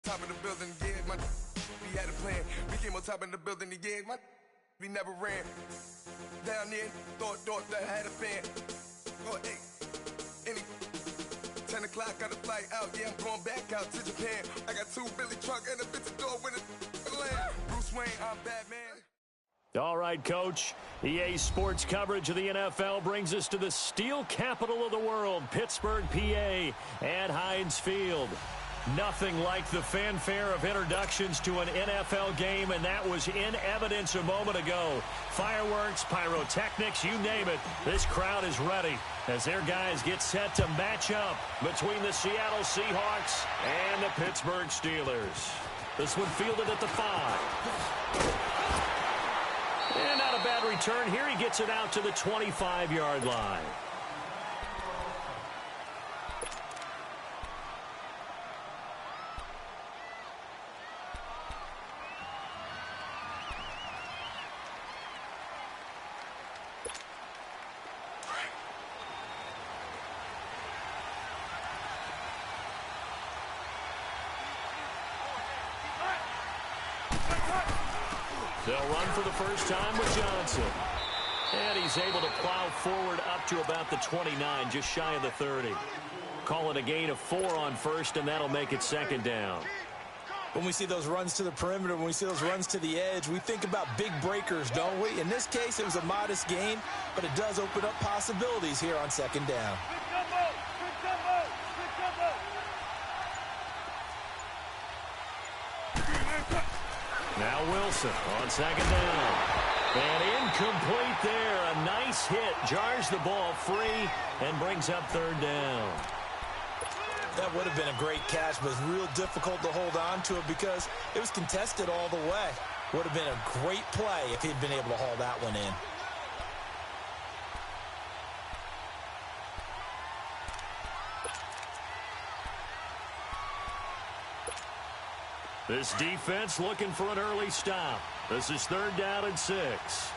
Top of the building, yeah, we had a plan. We came on top of the building, yeah, we never ran. Down there, thought that I had a fan. Oh, hey, 10 o'clock, got a flight out, yeah, I'm going back out to Japan. I got 2 Billy truck and a bitch door with a land. Bruce Wayne, I'm Batman. All right, Coach. EA Sports coverage of the NFL brings us to the steel capital of the world, Pittsburgh, PA, at Heinz Field. Nothing like the fanfare of introductions to an NFL game, and that was in evidence a moment ago. Fireworks, pyrotechnics, you name it. This crowd is ready as their guys get set to match up between the Seattle Seahawks and the Pittsburgh Steelers. This one fielded at the 5. And not a bad return here. He gets it out to the 25-yard line. They'll run for the first time with Johnson. And he's able to plow forward up to about the 29, just shy of the 30. Call it a gain of 4 on first, and that'll make it second down. When we see those runs to the perimeter, when we see those runs to the edge, we think about big breakers, don't we? In this case, it was a modest gain, but it does open up possibilities here on second down. Now Wilson on second down. And incomplete there. A nice hit. Jars the ball free and brings up third down. That would have been a great catch, but it's real difficult to hold on to it because it was contested all the way. Would have been a great play if he'd been able to haul that one in. This defense looking for an early stop. This is third down and 6.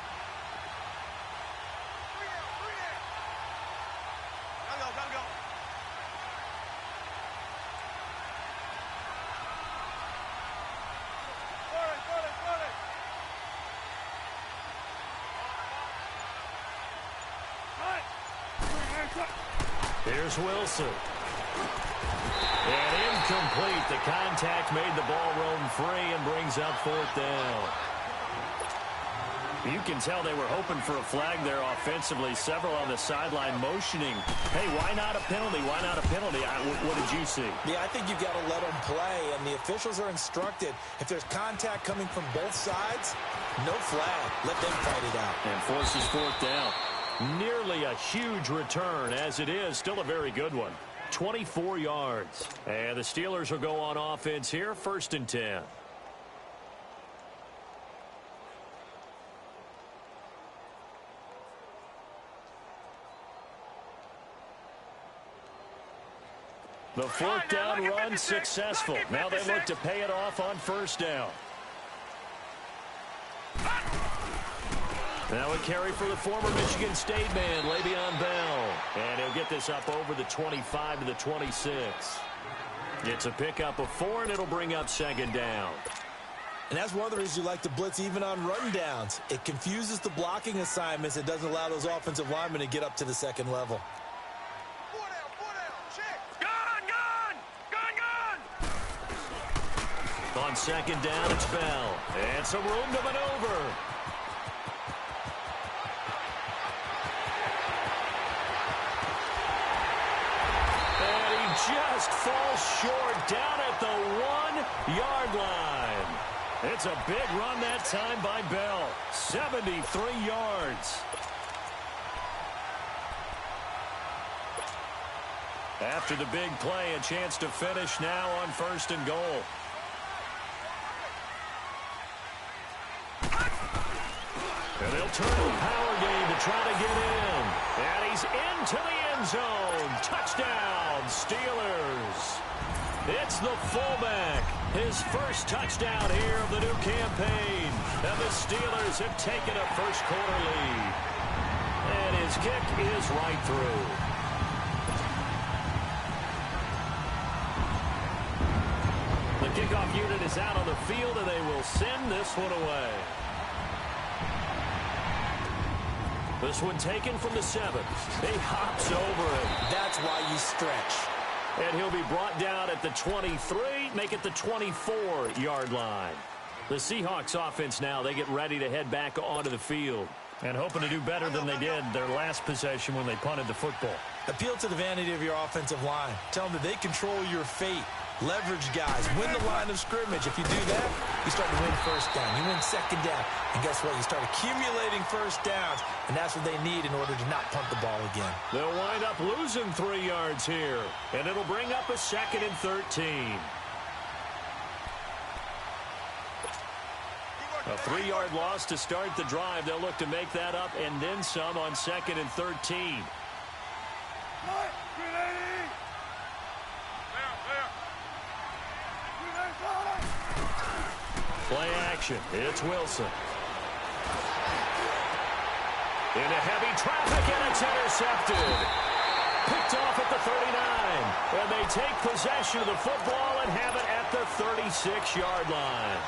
Here's Wilson. And incomplete. The contact made the ball roam free and brings up fourth down. You can tell they were hoping for a flag there offensively. Several on the sideline motioning. Hey, why not a penalty? Why not a penalty? What did you see? Yeah, I think you've got to let them play, and the officials are instructed. If there's contact coming from both sides, no flag. Let them fight it out. And forces fourth down. Nearly a huge return, as it is. Still a very good one. 24 yards. And the Steelers will go on offense here, first and 10. The fourth down run successful. Now they look to pay it off on first down. Now a carry for the former Michigan State man, Le'Veon Bell. And he'll get this up over the 25 to the 26. It's a pickup of 4, and it'll bring up second down. And that's one of the reasons you like to blitz even on run downs. It confuses the blocking assignments. It doesn't allow those offensive linemen to get up to the second level. On second down, it's Bell. And some room to maneuver. And he just falls short down at the 1-yard line. It's a big run that time by Bell. 73 yards. After the big play, a chance to finish now on first and goal. And they'll turn to a power game to try to get in. And he's into the end zone. Touchdown, Steelers. It's the fullback. His first touchdown here of the new campaign. And the Steelers have taken a first-quarter lead. And his kick is right through. kickoff unit is out on the field, and they will send this one away. This one taken from the 7. He hops over it. That's why you stretch. And he'll be brought down at the 23, make it the 24-yard line. The Seahawks offense now, they get ready to head back onto the field. And hoping to do better than they did their last possession when they punted the football. Appeal to the vanity of your offensive line. Tell them that they control your fate. Leverage guys. Win the line of scrimmage. If you do that, you start to win first down. You win second down. And guess what? You start accumulating first downs. And that's what they need in order to not punt the ball again. They'll wind up losing 3 yards here. And it'll bring up a 2nd and 13. A 3-yard loss to start the drive. They'll look to make that up and then some on 2nd and 13. Play action. It's Wilson. Into heavy traffic, and it's intercepted. Picked off at the 39. And they take possession of the football and have it at the 36-yard line.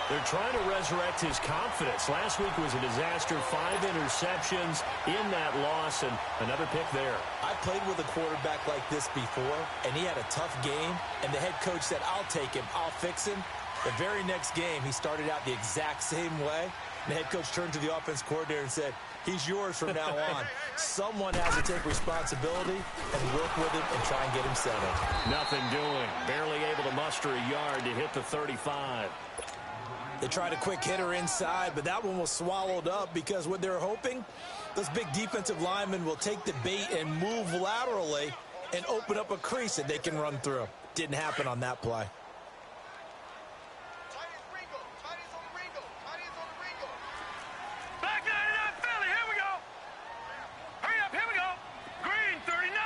They're trying to resurrect his confidence. Last week was a disaster. 5 interceptions in that loss, and another pick there. I played with a quarterback like this before, and he had a tough game, and the head coach said, I'll take him, I'll fix him. The very next game, he started out the exact same way. The head coach turned to the offense coordinator and said, he's yours from now on. Someone has to take responsibility and work with him and try and get him settled. Nothing doing. Barely able to muster a yard to hit the 35. They tried a quick hitter inside, but that one was swallowed up because what they're hoping, those big defensive linemen will take the bait and move laterally and open up a crease that they can run through. Didn't happen on that play. Back 99 Philly, here we go. Hurry up, here we go. Green, 39.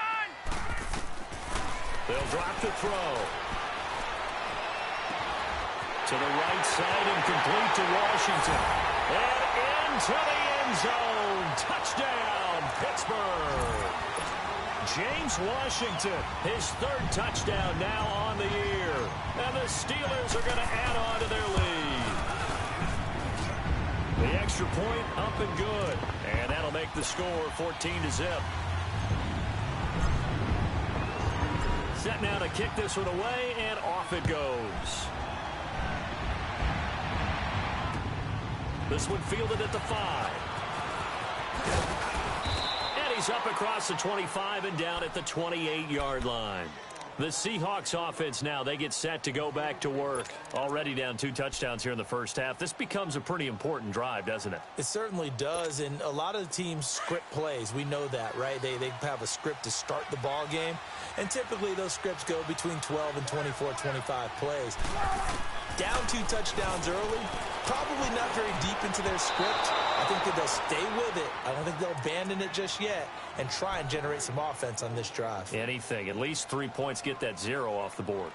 They'll drop the throw. To the right side and complete to Washington. And into the end zone. Touchdown, Pittsburgh. James Washington, his 3rd touchdown now on the year. And the Steelers are going to add on to their lead. The extra point up and good. And that'll make the score 14-0. Set now to kick this one away, and off it goes. This one fielded at the 5. And he's up across the 25 and down at the 28-yard line. The Seahawks offense now, they get set to go back to work. Already down 2 touchdowns here in the first half. This becomes a pretty important drive, doesn't it? It certainly does, and a lot of the teams script plays. We know that, right? They have a script to start the ball game, and typically those scripts go between 12 and 24, 25 plays. Down 2 touchdowns early, probably not very deep into their script. I think that they'll stay with it. I don't think they'll abandon it just yet and try and generate some offense on this drive. Anything. At least 3 points, get that 0 off the board.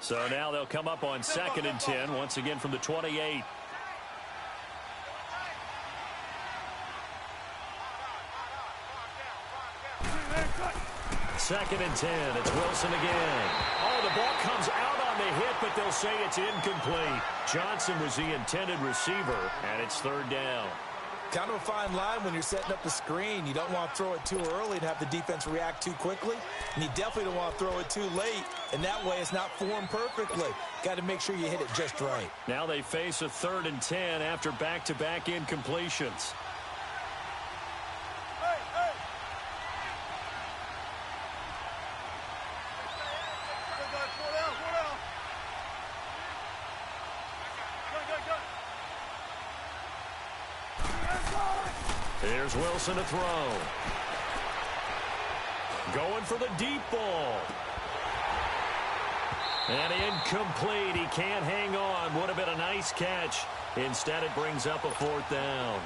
So now they'll come up on 2nd and 10, once again from the 28. Second and 10. It's Wilson again. Oh, the ball comes out on the hit, but they'll say it's incomplete. Johnson was the intended receiver, and it's 3rd down. Kind of a fine line when you're setting up the screen. You don't want to throw it too early and have the defense react too quickly. And you definitely don't want to throw it too late. And that way it's not formed perfectly. Got to make sure you hit it just right. Now they face a 3rd and 10 after back-to-back incompletions. Here's Wilson to throw. Going for the deep ball. And incomplete. He can't hang on. Would have been a nice catch. Instead, it brings up a 4th down.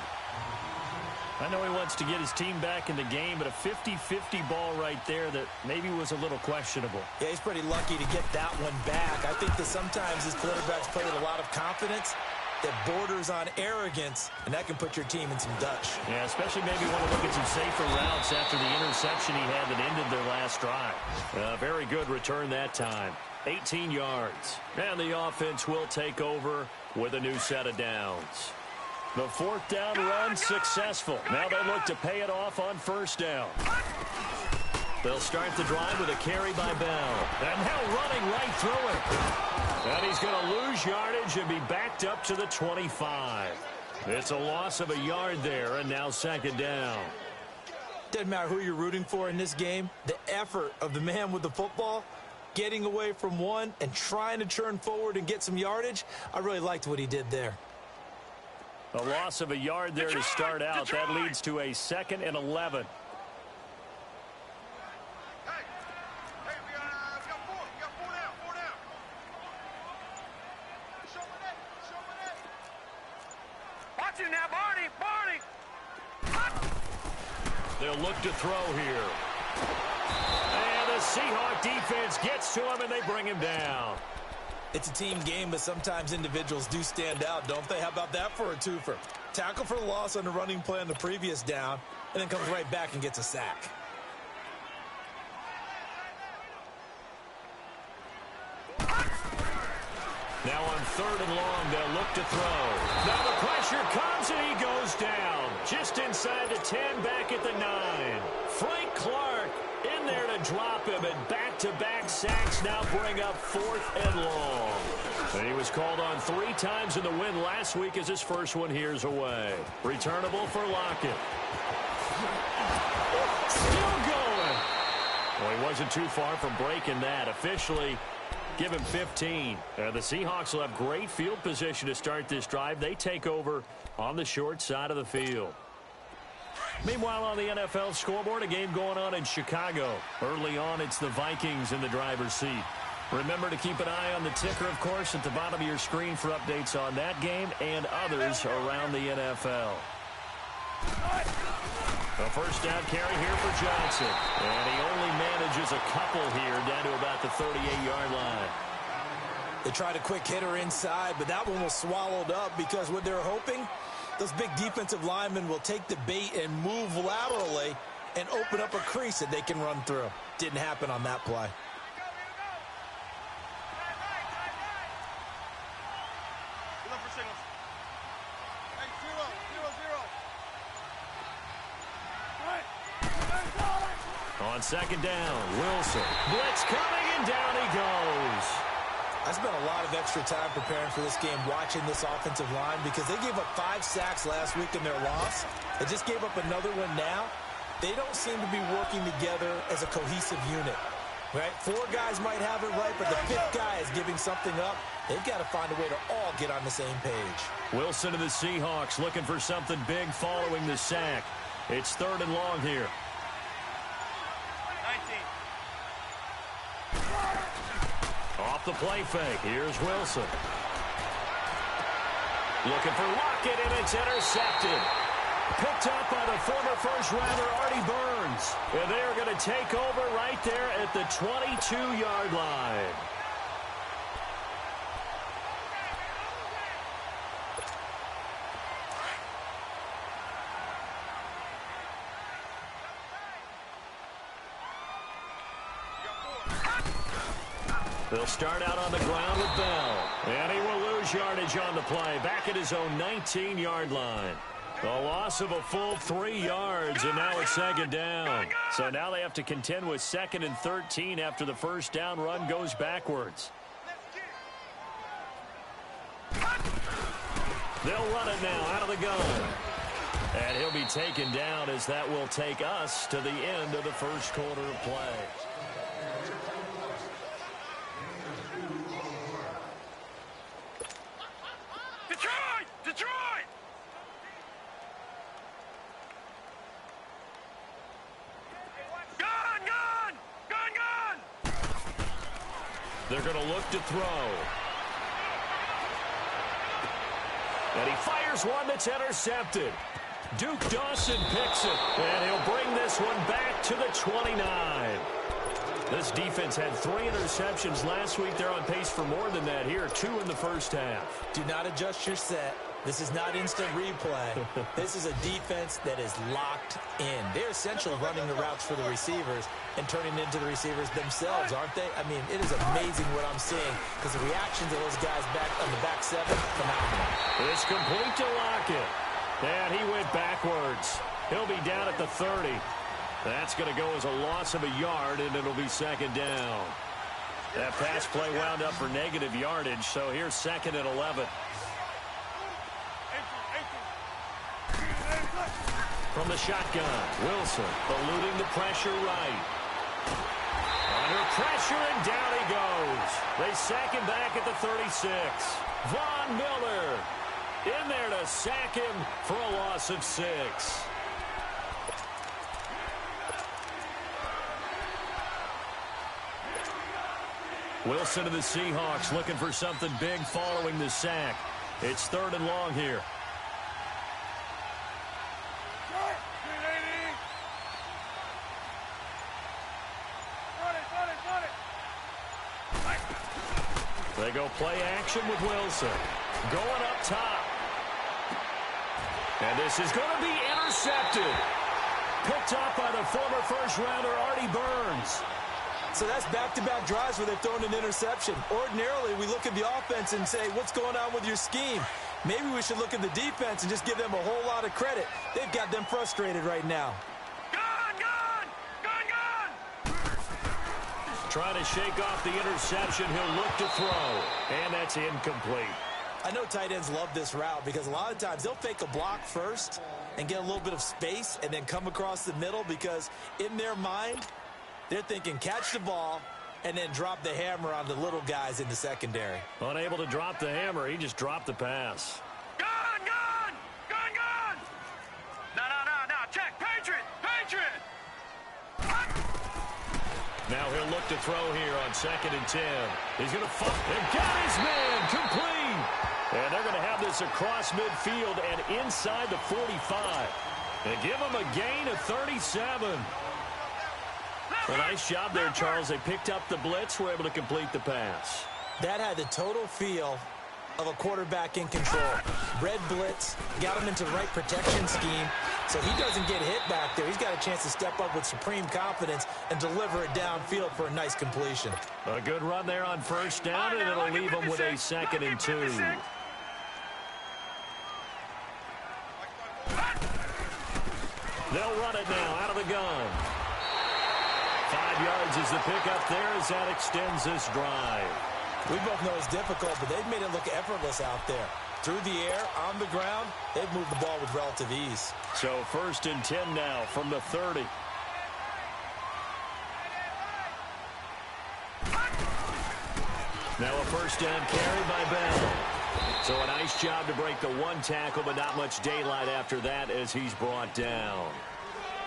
I know he wants to get his team back in the game, but a 50-50 ball right there that maybe was a little questionable. Yeah, he's pretty lucky to get that one back. I think that sometimes his quarterbacks play with a lot of confidence. that borders on arrogance, and that can put your team in some Dutch. Yeah, especially maybe want to look at some safer routes after the interception he had that ended their last drive. Very good return that time. 18 yards. And the offense will take over with a new set of downs. The fourth down run successful. Now they look to pay it off on first down. They'll start the drive with a carry by Bell. And now running right through it. And he's going to lose yardage and be backed up to the 25. It's a loss of a yard there, and now second down. Doesn't matter who you're rooting for in this game. The effort of the man with the football, getting away from one and trying to turn forward and get some yardage, I really liked what he did there. A loss of a yard there to start out. That leads to a 2nd and 11. Now, Barney! They'll look to throw here. And the Seahawk defense gets to him, and they bring him down. It's a team game, but sometimes individuals do stand out, don't they? How about that for a twofer? Tackle for the loss on the running play on the previous down, and then comes right back and gets a sack. Now on 3rd and long, they'll look to throw. Now the pressure comes, and he goes down. Just inside the 10, back at the 9. Frank Clark in there to drop him, and back-to-back sacks now bring up 4th and long. And he was called on 3 times in the win last week as his first one here's away. Returnable for Lockett. Still going. Well, he wasn't too far from breaking that. Officially, give him 15. The Seahawks will have great field position to start this drive. They take over on the short side of the field. Meanwhile, on the NFL scoreboard, a game going on in Chicago. Early on, it's the Vikings in the driver's seat. Remember to keep an eye on the ticker, of course, at the bottom of your screen for updates on that game and others around the NFL. A first down carry here for Johnson. And he only manages a couple here down to about the 38-yard line. They tried a quick hitter inside, but that one was swallowed up because what they're hoping, those big defensive linemen will take the bait and move laterally and open up a crease that they can run through. Didn't happen on that play. On second down, Wilson. Blitz coming, and down he goes. I spent a lot of extra time preparing for this game watching this offensive line because they gave up 5 sacks last week in their loss. They just gave up another one now. They don't seem to be working together as a cohesive unit. Right? 4 guys might have it right, but the 5th guy is giving something up. They've got to find a way to all get on the same page. Wilson and the Seahawks looking for something big following the sack. It's 3rd and long here. Off the play fake. Here's Wilson. Looking for Lockett, and it's intercepted. Picked up by the former first-rounder Artie Burns. And they are going to take over right there at the 22-yard line. They'll start out on the ground with Bell. And he will lose yardage on the play. Back at his own 19-yard line. A loss of a full 3 yards, and now it's second down. So now they have to contend with 2nd and 13 after the first down run goes backwards. They'll run it now out of the gun. And he'll be taken down as that will take us to the end of the first quarter of play. Detroit! Gun! They're going to look to throw. And he fires one that's intercepted. Duke Dawson picks it, and he'll bring this one back to the 29. This defense had 3 interceptions last week. They're on pace for more than that here. 2 in the first half. Do not adjust your set. This is not instant replay. This is a defense that is locked in. They're essentially running the routes for the receivers and turning into the receivers themselves, aren't they? I mean, it is amazing what I'm seeing because the reactions of those guys back on the back 7, phenomenal. It's complete to Lockett. And he went backwards. He'll be down at the 30. That's going to go as a loss of a yard, and it'll be second down. That pass play wound up for negative yardage, so here's second and 11. From the shotgun, Wilson eluding the pressure right. Under pressure, and down he goes. They sack him back at the 36. Von Miller in there to sack him for a loss of 6. Wilson of the Seahawks looking for something big following the sack. It's 3rd and long here. They go play action with Wilson. Going up top. And this is going to be intercepted. Picked up by the former first-rounder Artie Burns. So that's back-to-back drives where they've thrown an interception. Ordinarily, we look at the offense and say, what's going on with your scheme? Maybe we should look at the defense and just give them a whole lot of credit. They've got them frustrated right now. Trying to shake off the interception. He'll look to throw. And that's incomplete. I know tight ends love this route because a lot of times they'll fake a block first and get a little bit of space and then come across the middle because in their mind, they're thinking catch the ball and then drop the hammer on the little guys in the secondary. Unable to drop the hammer, he just dropped the pass. Gun! No, check, Patriot! Now he'll look to throw here on 2nd and 10. He's going to fuck and got his man complete. And they're going to have this across midfield and inside the 45. And give him a gain of 37. A nice job there, Charles. They picked up the blitz, were able to complete the pass. That had the total feel of a quarterback in control. Red blitz, got him into the right protection scheme, so he doesn't get hit back there. He's got a chance to step up with supreme confidence and deliver it downfield for a nice completion. A good run there on first down, and it'll leave him with a 2nd and 2. They'll run it now out of the gun. 5 yards is the pickup there as that extends this drive. We both know it's difficult, but they've made it look effortless out there. Through the air, on the ground, they've moved the ball with relative ease. So 1st and 10 now from the 30. Now a first down carry by Bell. So a nice job to break the 1 tackle, but not much daylight after that as he's brought down.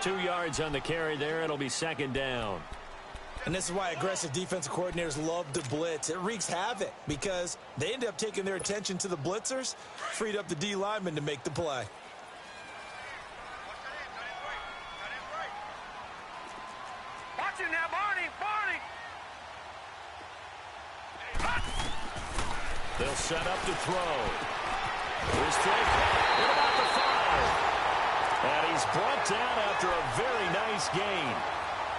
2 yards on the carry there. It'll be 2nd down. And this is why aggressive defensive coordinators love to blitz. It wreaks havoc because they end up taking their attention to the blitzers, freed up the D lineman to make the play. Watch it now, Barney! They'll set up to throw. Here's Drake at about the 5. And he's brought down after a very nice gain.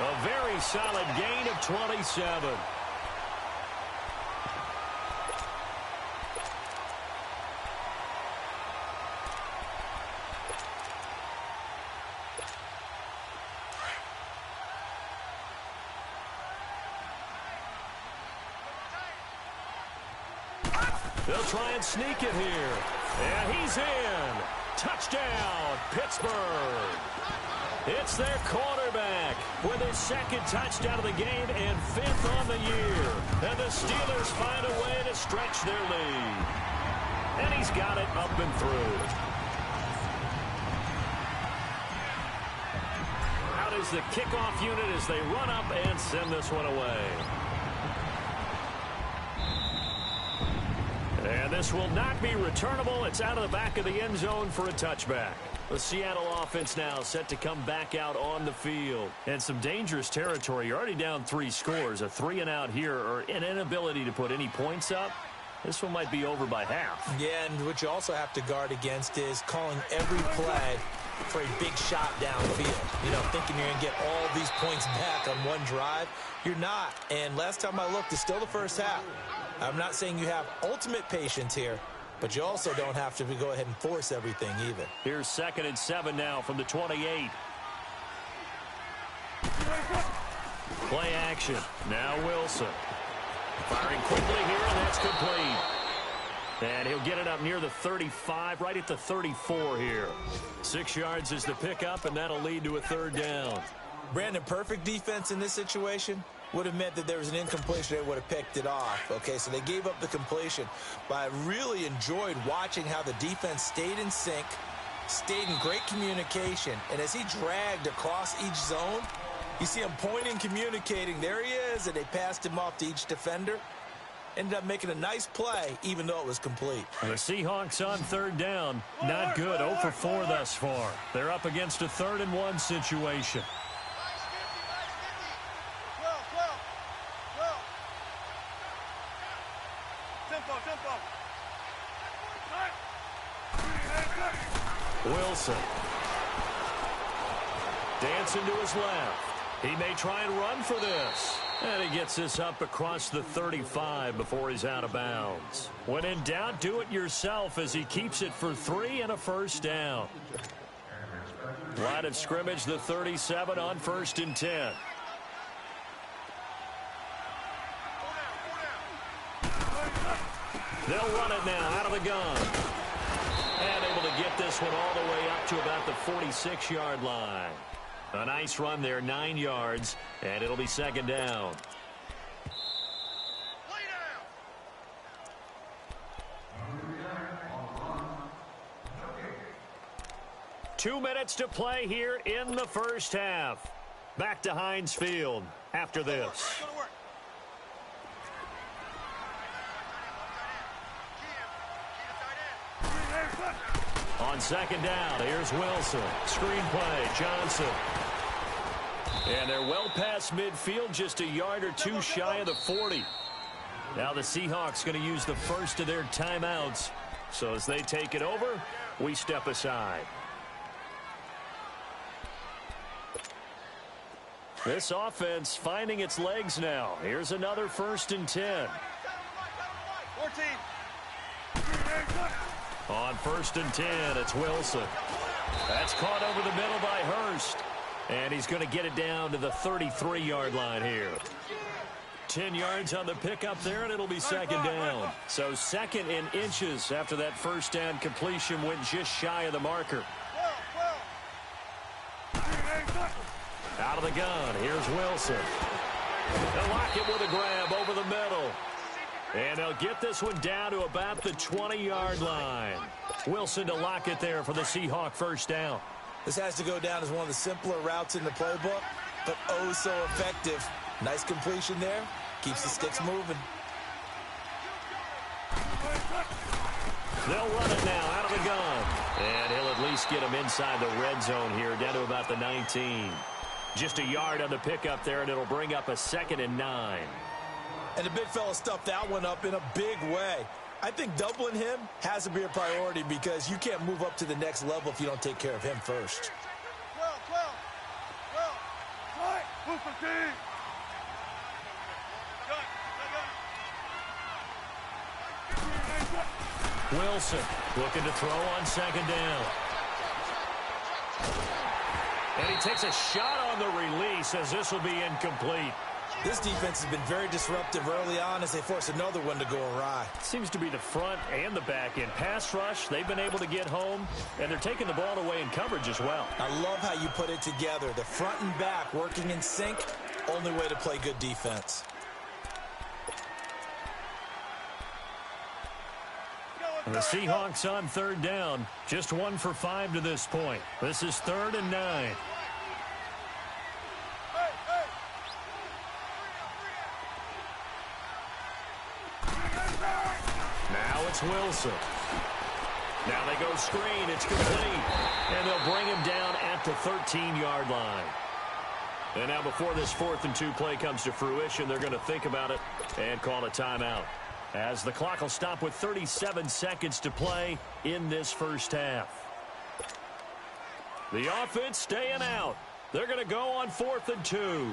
A very solid gain of 27. They'll try and sneak it here. And he's in. Touchdown, Pittsburgh. It's their quarterback with his 2nd touchdown of the game and 5th on the year. And the Steelers find a way to stretch their lead. And he's got it up and through. Out is the kickoff unit as they run up and send this one away. And this will not be returnable. It's out of the back of the end zone for a touchback. The Seattle offense now set to come back out on the field. And some dangerous territory. You're already down 3 scores. A 3-and-out here or an inability to put any points up. This one might be over by half. Yeah, and what you also have to guard against is calling every play for a big shot downfield. You know, thinking you're going to get all these points back on one drive. You're not. And last time I looked, it's still the first half. I'm not saying you have ultimate patience here, but you also don't have to go ahead and force everything either. Here's 2nd and 7 now from the 28. Play action. Now Wilson. Firing quickly here, and that's complete. And he'll get it up near the 35, right at the 34 here. 6 yards is the pickup, and that'll lead to a 3rd down. Brandon, perfect defense in this situation would have meant that there was an incompletion. They would have picked it off. Okay, so they gave up the completion. But I really enjoyed watching how the defense stayed in sync, stayed in great communication. And as he dragged across each zone, you see him pointing, communicating. There he is, and they passed him off to each defender. Ended up making a nice play, even though it was complete. The Seahawks on 3rd down. Not good. 0 for 4 thus far. They're up against a 3rd and 1 situation. Wilson. Dancing to his left. He may try and run for this. And he gets this up across the 35 before he's out of bounds. When in doubt, do it yourself as he keeps it for 3 and a 1st down. Line of scrimmage, the 37 on 1st and 10. They'll run it now out of the gun. And able to get this one all the way up to about the 46-yard line. A nice run there, 9 yards, and it'll be 2nd down. Lay down. 2 minutes to play here in the 1st half. Back to Heinz Field after this. On 2nd down, here's Wilson. Screen play, Johnson. And they're well past midfield, just a yard or 2 shy of the 40. Now the Seahawks going to use the first of their timeouts. So as they take it over, we step aside. This offense finding its legs now. Here's another 1st and 10. 14. On 1st and 10, it's Wilson. That's caught over the middle by Hurst. And he's going to get it down to the 33-yard line here. 10 yards on the pickup there, and it'll be 2nd down. So 2nd in inches after that 1st down completion went just shy of the marker. Out of the gun, here's Wilson. They'll lock it with a grab over the middle. And they'll get this one down to about the 20-yard line. Wilson to lock it there for the Seahawk 1st down. This has to go down as one of the simpler routes in the playbook, but oh so effective. Nice completion there. Keeps the sticks moving. They'll run it now out of the gun. And he'll at least get him inside the red zone here, down to about the 19. Just a yard on the pickup there, and it'll bring up a 2nd and 9. And the big fella stuffed that one up in a big way. I think doubling him has to be a priority because you can't move up to the next level if you don't take care of him first. Wilson looking to throw on 2nd down. And he takes a shot on the release as this will be incomplete. This defense has been very disruptive early on as they force another one to go awry. Seems to be the front and the back end. Pass rush, they've been able to get home, and they're taking the ball away in coverage as well. I love how you put it together. The front and back working in sync, only way to play good defense. And the Seahawks on 3rd down, just 1 for 5 to this point. This is 3rd and 9. Now it's Wilson. Now they go screen. It's complete. And they'll bring him down at the 13-yard line. And now before this 4th and 2 play comes to fruition, they're going to think about it and call a timeout, as the clock will stop with 37 seconds to play in this first half. The offense staying out. They're going to go on 4th and 2.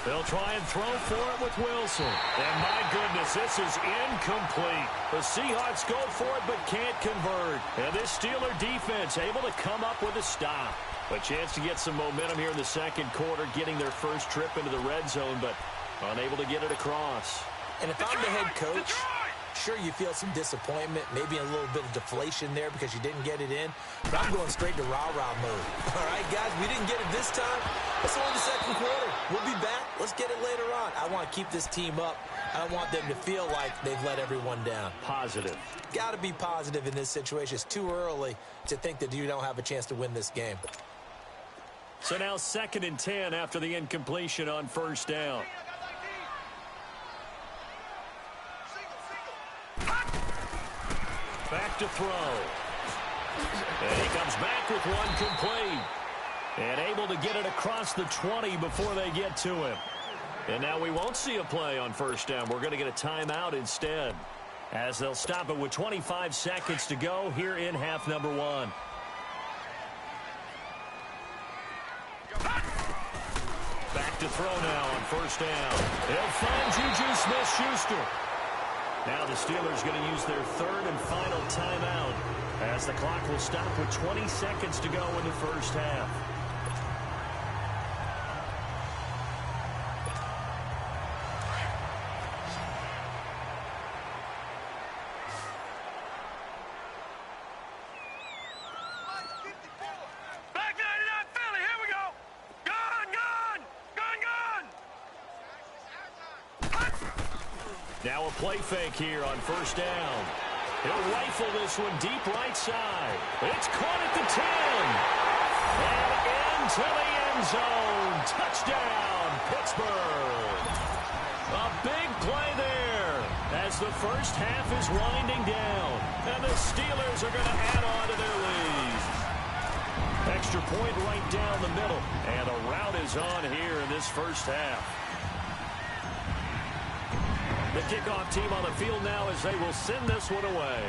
They'll try and throw for it with Wilson. And my goodness, this is incomplete. The Seahawks go for it but can't convert. And this Steeler defense able to come up with a stop. A chance to get some momentum here in the second quarter, getting their first trip into the red zone, but unable to get it across. And if I'm the head coach, sure, you feel some disappointment, maybe a little bit of deflation there because you didn't get it in. But I'm going straight to rah-rah mode. All right, guys, we didn't get it this time. It's only the second quarter. We'll be back. Let's get it later on. I want to keep this team up. I don't want them to feel like they've let everyone down. Positive. Got to be positive in this situation. It's too early to think that you don't have a chance to win this game. So now 2nd and 10 after the incompletion on first down. Back to throw. And he comes back with one complete. And able to get it across the 20 before they get to him. And now we won't see a play on first down. We're going to get a timeout instead, as they'll stop it with 25 seconds to go here in half number 1. Back to throw now on first down. He'll find Juju Smith-Schuster. Now the Steelers going to use their 3rd and final timeout, as the clock will stop with 20 seconds to go in the first half. Now a play fake here on first down. He'll rifle this one deep right side. It's caught at the 10. And into the end zone. Touchdown, Pittsburgh. A big play there as the first half is winding down. And the Steelers are going to add on to their lead. Extra point right down the middle. And a rout is on here in this first half. The kickoff team on the field now as they will send this one away.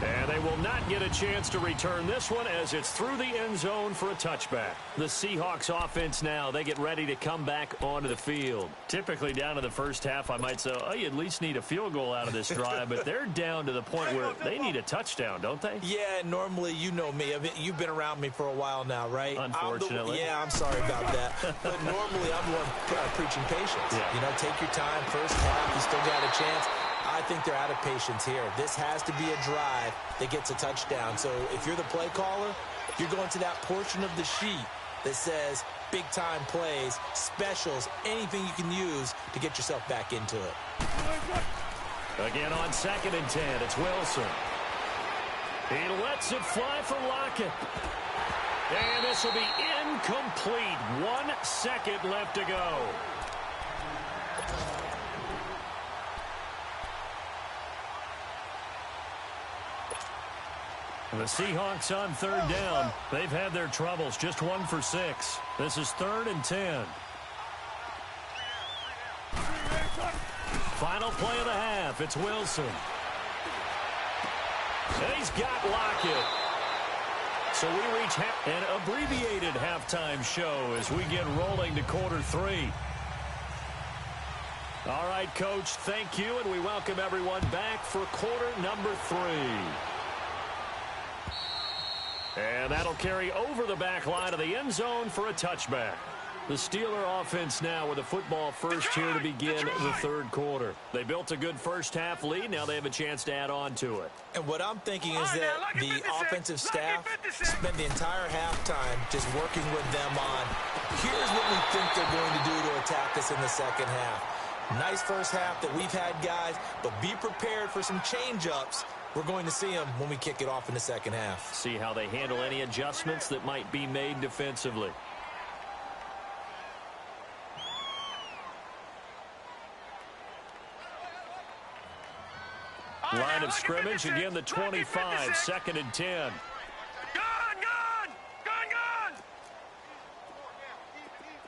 And they will not get a chance to return this one as it's through the end zone for a touchback. The Seahawks offense now, they get ready to come back onto the field. Typically down to the first half, I might say, oh, you at least need a field goal out of this drive, but they're down to the point where they need a touchdown, don't they? Yeah, normally, you know me. You've been around me for a while now, right? Unfortunately. I'm sorry about that. But normally, I'm the one preaching patience. Yeah. You know, take your time. First half, you still got a chance. I think they're out of patience here. This has to be a drive that gets a touchdown. So if you're the play caller, you're going to that portion of the sheet that says big-time plays, specials, anything you can use to get yourself back into it. Again on 2nd and 10, it's Wilson. He lets it fly for Lockett. And this will be incomplete. 1 second left to go. The Seahawks on 3rd down. They've had their troubles. Just 1 for 6. This is 3rd and 10. Final play of the half. It's Wilson. And he's got Lockett. So we reach an abbreviated halftime show as we get rolling to quarter 3. All right, Coach, thank you, and we welcome everyone back for quarter number 3. And that'll carry over the back line of the end zone for a touchback. The Steeler offense now with a football first here to begin the 3rd quarter. They built a good first half lead. Now they have a chance to add on to it. And what I'm thinking is that the offensive staff spent the entire halftime just working with them on, here's what we think they're going to do to attack us in the second half. Nice first half that we've had, guys, but be prepared for some change-ups We're going to see him when we kick it off in the second half. See how they handle any adjustments that might be made defensively. Line of scrimmage, again the 25, 2nd and 10.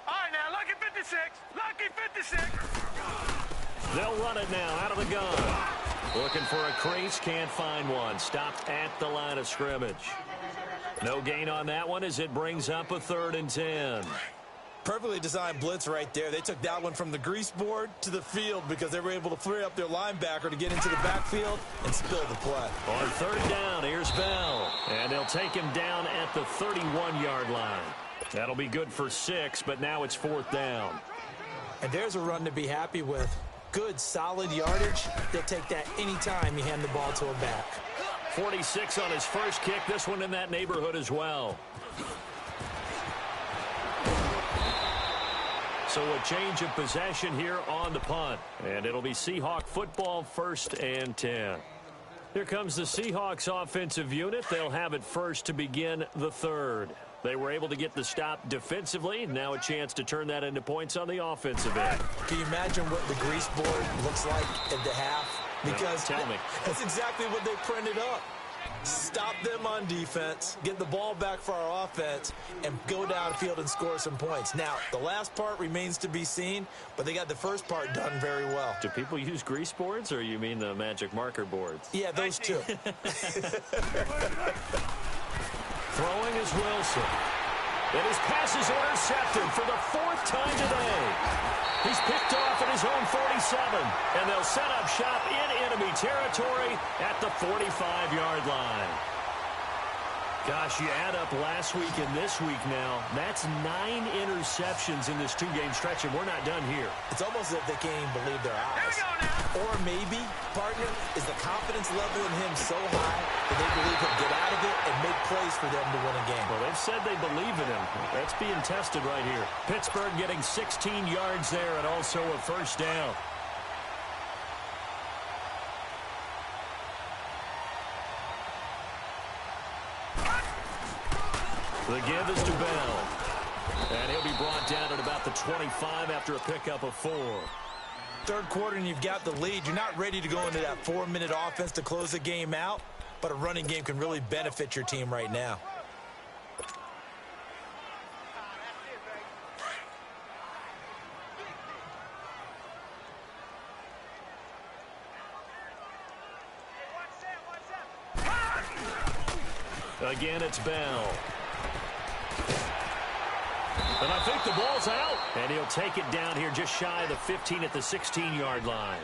All right, now, lucky 56. Lucky 56. They'll run it now out of the gun. Looking for a crease, can't find one. Stopped at the line of scrimmage. No gain on that one as it brings up a 3rd and 10. Perfectly designed blitz right there. They took that one from the grease board to the field because they were able to free up their linebacker to get into the backfield and spill the play. On 3rd down, here's Bell. And they'll take him down at the 31-yard line. That'll be good for 6, but now it's 4th down. And there's a run to be happy with. Good, solid yardage. They'll take that anytime you hand the ball to a back. 46 on his first kick. This one in that neighborhood as well. So a change of possession here on the punt. And it'll be Seahawk football, 1st and 10. Here comes the Seahawks offensive unit. They'll have it first to begin the 3rd. They were able to get the stop defensively. Now a chance to turn that into points on the offensive end. Can you imagine what the grease board looks like at the half? Because tell me. That's exactly what they printed up. Stop them on defense, get the ball back for our offense, and go downfield and score some points. Now, the last part remains to be seen, but they got the first part done very well. Do people use grease boards, or you mean the magic marker boards? Yeah, those two. Throwing is Wilson. And his pass is intercepted for the 4th time today. He's picked off at his own 47, and they'll set up shop in enemy territory at the 45-yard line. Gosh, you add up last week and this week now, that's 9 interceptions in this 2-game stretch, and we're not done here. It's almost as if they can't even believe their eyes. Or maybe, partner, is the confidence level in him so high that they believe he'll get out of it and make plays for them to win a game. Well, they've said they believe in him. That's being tested right here. Pittsburgh getting 16 yards there and also a 1st down. The give is to Bell. And he'll be brought down at about the 25 after a pickup of 4. 3rd quarter and you've got the lead. You're not ready to go into that 4-minute offense to close the game out, but a running game can really benefit your team right now. Again, it's Bell. And I think the ball's out. And he'll take it down here just shy of the 15 at the 16-yard line.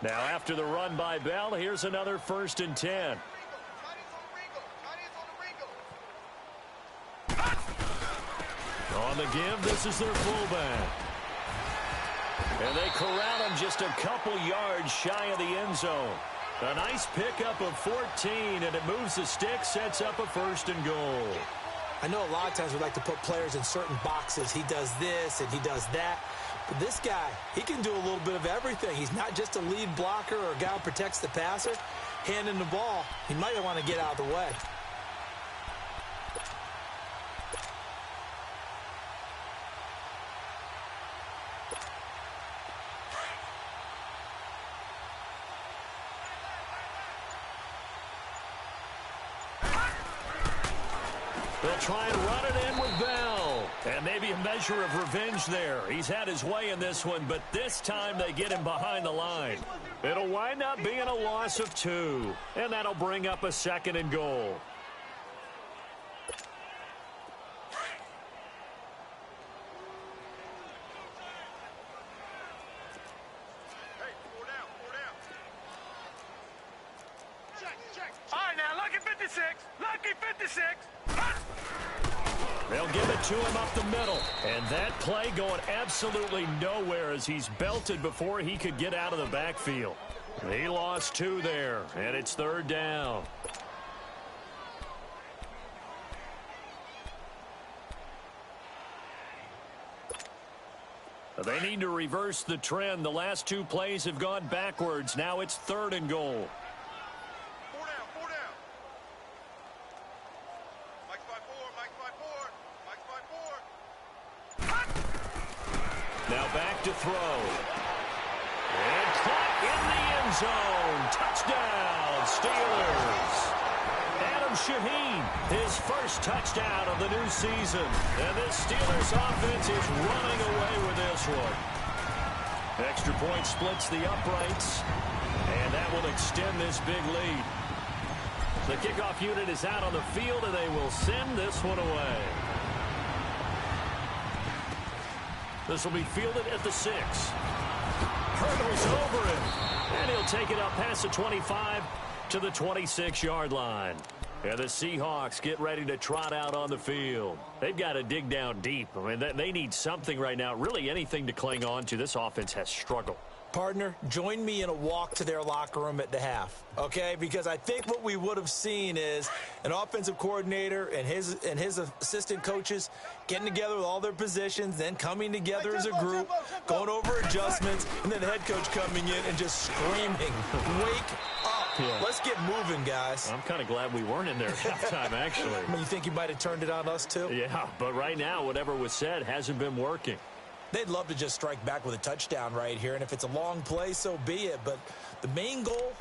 Now after the run by Bell, here's another 1st and 10. On the give, this is their fullback. And they corral him just a couple yards shy of the end zone. A nice pickup of 14, and it moves the stick, sets up a 1st and goal. I know a lot of times we like to put players in certain boxes. He does this and he does that. But this guy, he can do a little bit of everything. He's not just a lead blocker or a guy who protects the passer. Handing the ball, he might want to get out of the way. They'll try and run it in with Bell. And maybe a measure of revenge there. He's had his way in this one, but this time they get him behind the line. It'll wind up being a loss of 2. And that'll bring up a 2nd and goal. All right, now, lucky 56. Lucky 56. They'll give it to him up the middle. And that play going absolutely nowhere as he's belted before he could get out of the backfield. He lost 2 there, and it's 3rd down. They need to reverse the trend. The last 2 plays have gone backwards. Now it's 3rd and goal. 4 down, 4 down. Mike's by 4, Mike's by 4, Mike's by 4. Now back to throw. And caught in the end zone. Touchdown, Steelers. Adam Shaheen, his first touchdown of the new season. And this Steelers offense is running away with this one. Extra point splits the uprights, and that will extend this big lead. The kickoff unit is out on the field, and they will send this one away. This will be fielded at the 6. Hurdles over it, and he'll take it up past the 25 to the 26-yard line. And the Seahawks get ready to trot out on the field. They've got to dig down deep. I mean, they need something right now, really anything to cling on to. This offense has struggled. Partner, join me in a walk to their locker room at the half, okay? Because I think what we would have seen is an offensive coordinator and his assistant coaches getting together with all their positions, then coming together as a group, going over adjustments, and then the head coach coming in and just screaming, "Wake up. Yeah. Let's get moving, guys." I'm kind of glad we weren't in there at halftime, actually. I mean, you think you might have turned it on us, too? Yeah, but right now, whatever was said hasn't been working. They'd love to just strike back with a touchdown right here, and if it's a long play, so be it. But the main goal,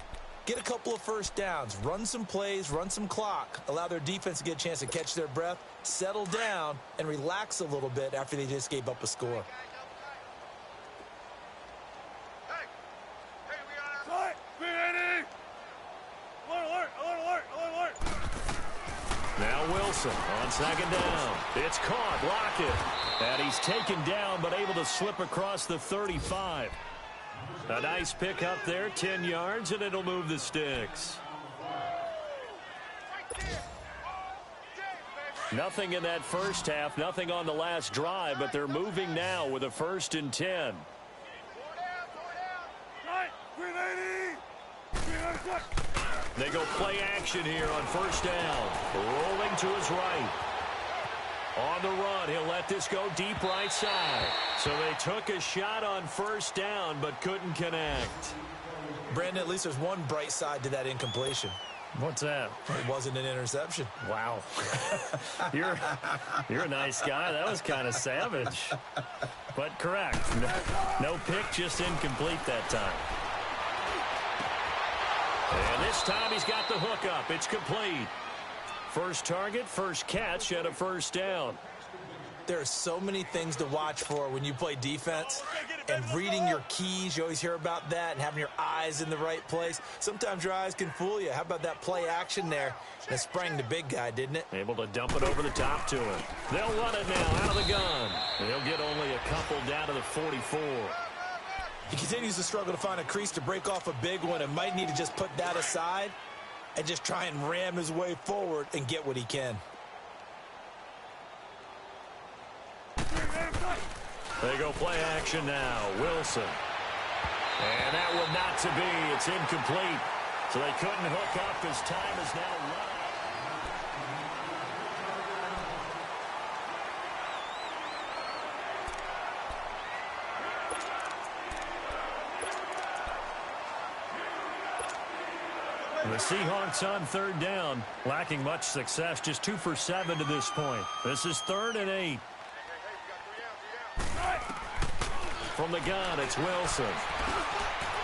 get a couple of first downs, run some plays, run some clock, allow their defense to get a chance to catch their breath, settle down, and relax a little bit after they just gave up a score. Hey, we got our... Alert, alert, alert, alert, alert. Now Wilson on 2nd down. It's caught. Lockett. And he's taken down, but able to slip across the 35. A nice pick up there, 10 yards, and it'll move the sticks. Nothing in that first half, nothing on the last drive, but they're moving now with a 1st and 10. They go play action here on 1st down. Rolling to his right. On the run, he'll let this go deep right side. So they took a shot on 1st down, but couldn't connect. Brandon, at least there's one bright side to that incompletion. What's that? It wasn't an interception. Wow. You're a nice guy. That was kind of savage. But correct. No pick, just incomplete that time. And this time he's got the hook up. It's complete. First target, first catch, and a 1st down. There are so many things to watch for when you play defense, and reading your keys, you always hear about that, and having your eyes in the right place. Sometimes your eyes can fool you. How about that play action there? And it sprang the big guy, didn't it? Able to dump it over the top to him. They'll run it now out of the gun. They'll get only a couple down to the 44. He continues to struggle to find a crease to break off a big one and might need to just put that aside and just try and ram his way forward and get what he can. They go play action now. Wilson. And that one not to be. It's incomplete. So they couldn't hook up as time is now run. The Seahawks on 3rd down, lacking much success, just 2 for 7 to this point. This is 3rd and 8. From the gun, it's Wilson.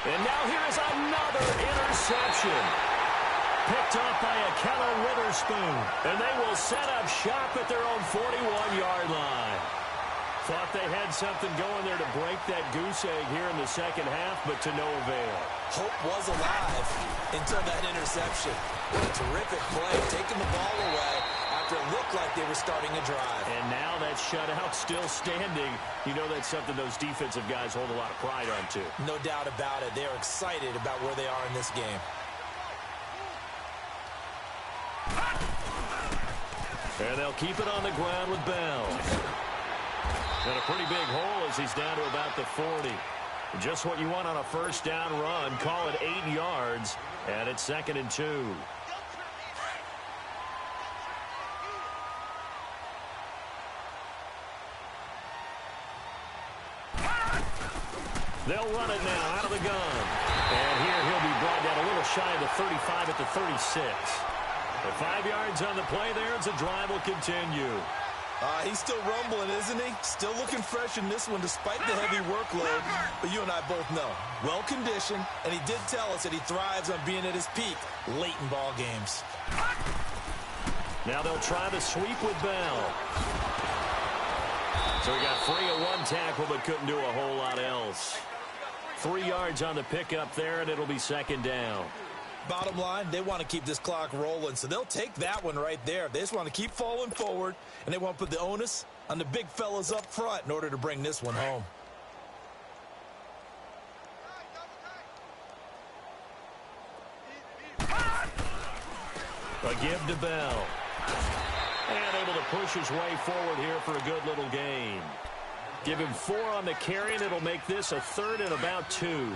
And now here's another interception. Picked off by a Keller Witherspoon. And they will set up shop at their own 41-yard line. Thought they had something going there to break that goose egg here in the second half, but to no avail. Hope was alive until that interception. What a terrific play, taking the ball away after it looked like they were starting a drive. And now that shutout still standing. You know that's something those defensive guys hold a lot of pride on, too. No doubt about it. They're excited about where they are in this game. And they'll keep it on the ground with Bell. And a pretty big hole as he's down to about the 40. Just what you want on a first down run. Call it 8 yards, and it's 2nd and 2. They'll run it now out of the gun. And here he'll be brought down a little shy of the 35 at the 36. The 5 yards on the play there as the drive will continue. He's still rumbling, isn't he? Still looking fresh in this one despite the heavy workload. But you and I both know, well-conditioned, and he did tell us that he thrives on being at his peak late in ball games. Now they'll try to sweep with Bell. So he got free of one tackle but couldn't do a whole lot else. 3 yards on the pickup there, and it'll be 2nd down. Bottom line, they want to keep this clock rolling, so they'll take that one right there. They just want to keep falling forward, and they want to put the onus on the big fellas up front in order to bring this one home. A give to Bell. And able to push his way forward here for a good little gain. Give him 4 on the carry, and it'll make this a 3rd and about 2.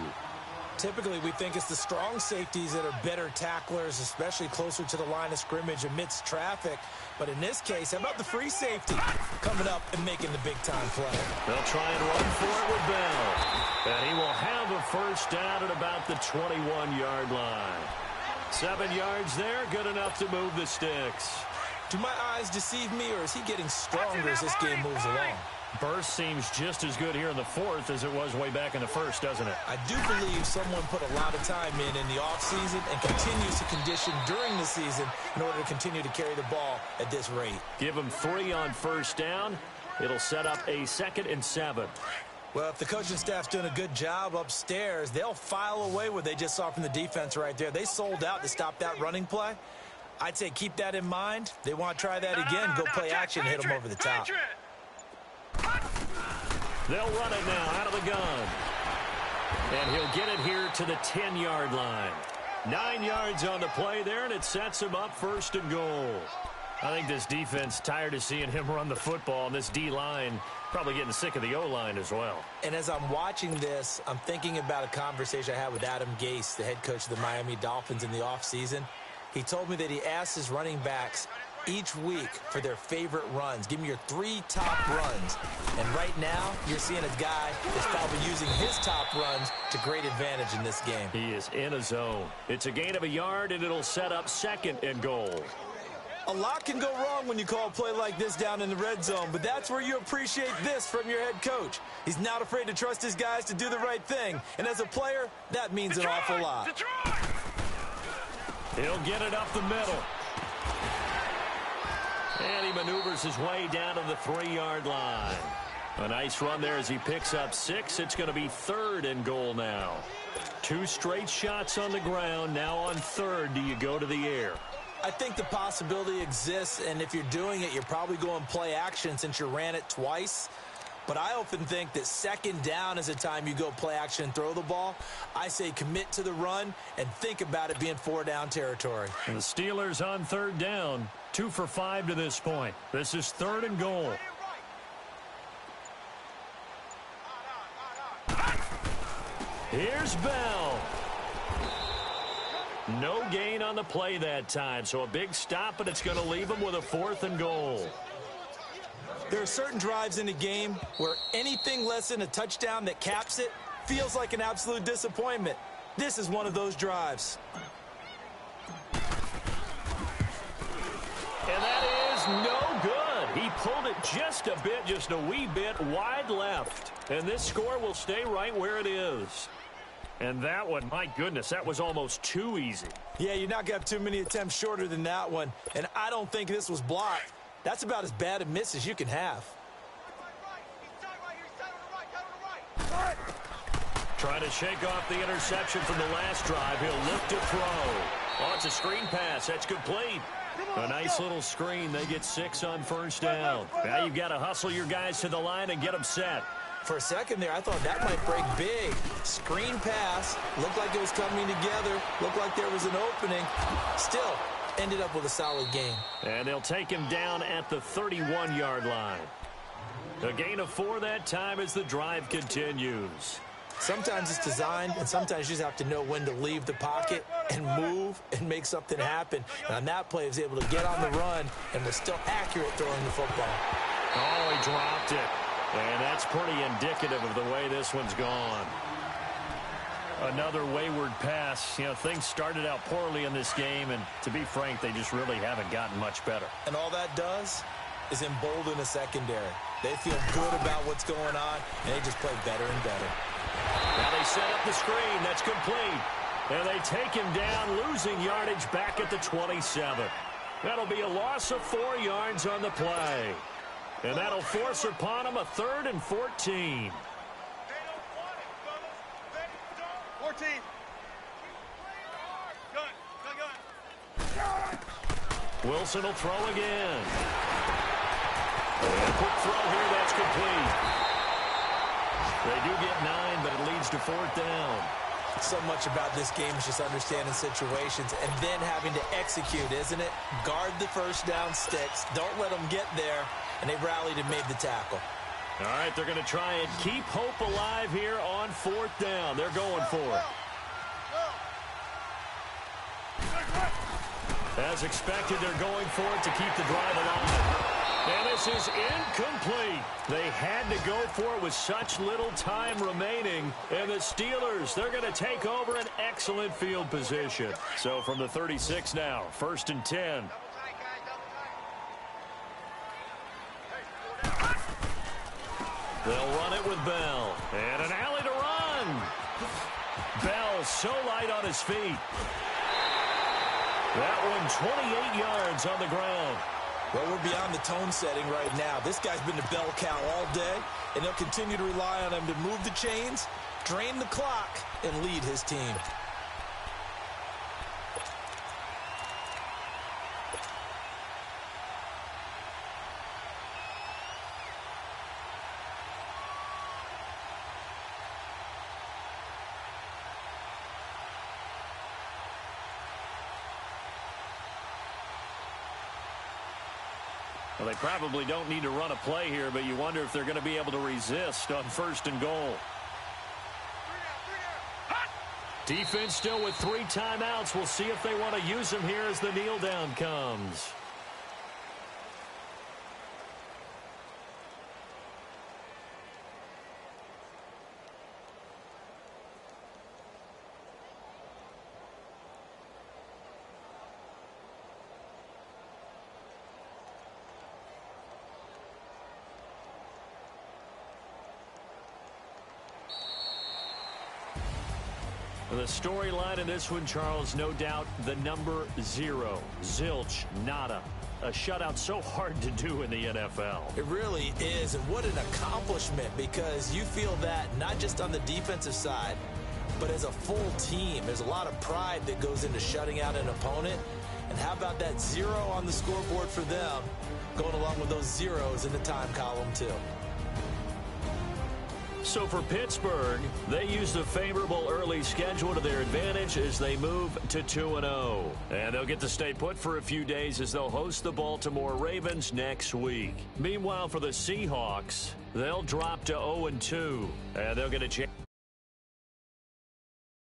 Typically, we think it's the strong safeties that are better tacklers, especially closer to the line of scrimmage amidst traffic. But in this case, how about the free safety coming up and making the big-time play? They'll try and run for it with Bell. And he will have a first down at about the 21-yard line. 7 yards there, good enough to move the sticks. Do my eyes deceive me, or is he getting stronger as this game moves along? Burst seems just as good here in the 4th as it was way back in the 1st, doesn't it? I do believe someone put a lot of time in the offseason and continues to condition during the season in order to continue to carry the ball at this rate. Give him 3 on first down. It'll set up a 2nd and 7. Well, if the coaching staff's doing a good job upstairs, they'll file away what they just saw from the defense right there. They sold out to stop that running play. I'd say keep that in mind. They want to try that again, go play action, hit them over the top. They'll run it now out of the gun. And he'll get it here to the 10-yard line. 9 yards on the play there, and it sets him up 1st and goal. I think this defense tired of seeing him run the football, and this D-line probably getting sick of the O-line as well. And as I'm watching this, I'm thinking about a conversation I had with Adam Gase, the head coach of the Miami Dolphins in the offseason. He told me that he asked his running backs each week for their favorite runs. Give me your 3 top runs. And right now, you're seeing a guy that's probably using his top runs to great advantage in this game. He is in a zone. It's a gain of a yard, and it'll set up 2nd and goal. A lot can go wrong when you call a play like this down in the red zone, but that's where you appreciate this from your head coach. He's not afraid to trust his guys to do the right thing, and as a player, that means an awful lot. He'll get it up the middle. And he maneuvers his way down to the 3-yard line. A nice run there as he picks up 6. It's going to be 3rd and goal now. 2 straight shots on the ground. Now on 3rd, do you go to the air? I think the possibility exists, and if you're doing it, you're probably going play action since you ran it twice. But I often think that 2nd down is the time you go play action and throw the ball. I say commit to the run and think about it being 4-down territory. And the Steelers on 3rd down. 2 for 5 to this point. This is 3rd and goal. Here's Bell. No gain on the play that time, so a big stop, but it's going to leave him with a 4th and goal. There are certain drives in a game where anything less than a touchdown that caps it feels like an absolute disappointment. This is one of those drives. And that is no good. He pulled it just a bit, just a wee bit wide left. And this score will stay right where it is. And that one, my goodness, that was almost too easy. Yeah, you're not going to have too many attempts shorter than that one. And I don't think this was blocked. That's about as bad a miss as you can have. Trying to shake off the interception from the last drive. He'll look to throw. Oh, it's a screen pass. That's complete. A nice little screen. They get 6 on 1st down. Now you've got to hustle your guys to the line and get them set. For a second there, I thought that might break big. Screen pass. Looked like it was coming together. Looked like there was an opening. Still, ended up with a solid game. And they'll take him down at the 31-yard line. A gain of 4 that time as the drive continues. Sometimes it's designed, and sometimes you just have to know when to leave the pocket and move and make something happen. And on that play, he was able to get on the run and was still accurate throwing the football. Oh, he dropped it. And that's pretty indicative of the way this one's gone. Another wayward pass. You know, things started out poorly in this game, and to be frank, they just really haven't gotten much better. And all that does is embolden the secondary. They feel good about what's going on, and they just play better and better. Now they set up the screen. That's complete. And they take him down, losing yardage back at the 27. That'll be a loss of 4 yards on the play. And that'll force upon him a 3rd and 14. 14. Wilson will throw again. And quick throw here, that's complete. They do get 9, but it leads to 4th down. So much about this game is just understanding situations and then having to execute, isn't it? Guard the first down sticks. Don't let them get there. And they rallied and made the tackle. All right, they're going to try and keep hope alive here on 4th down. They're going for it. As expected, they're going for it to keep the drive alive. And this is incomplete. They had to go for it with such little time remaining. And the Steelers, they're going to take over an excellent field position. So from the 36 now, 1st and 10. They'll run it with Bell. And an alley to run. Bell so light on his feet. That one 28 yards on the ground. Well, we're beyond the tone setting right now. This guy's been the bell cow all day, and they'll continue to rely on him to move the chains, drain the clock, and lead his team. Well, they probably don't need to run a play here, but you wonder if they're going to be able to resist on 1st and goal. Defense still with 3 timeouts. We'll see if they want to use them here as the kneel down comes. The storyline in this one, Charles, no doubt the number 0. Zilch, nada. A shutout so hard to do in the NFL. It really is, and what an accomplishment, because you feel that not just on the defensive side, but as a full team. There's a lot of pride that goes into shutting out an opponent. And how about that 0 on the scoreboard for them, going along with those zeros in the time column, too. So for Pittsburgh, they used a favorable early schedule to their advantage as they move to 2-0. And they'll get to stay put for a few days as they'll host the Baltimore Ravens next week. Meanwhile, for the Seahawks, they'll drop to 0-2, and they'll get a chance.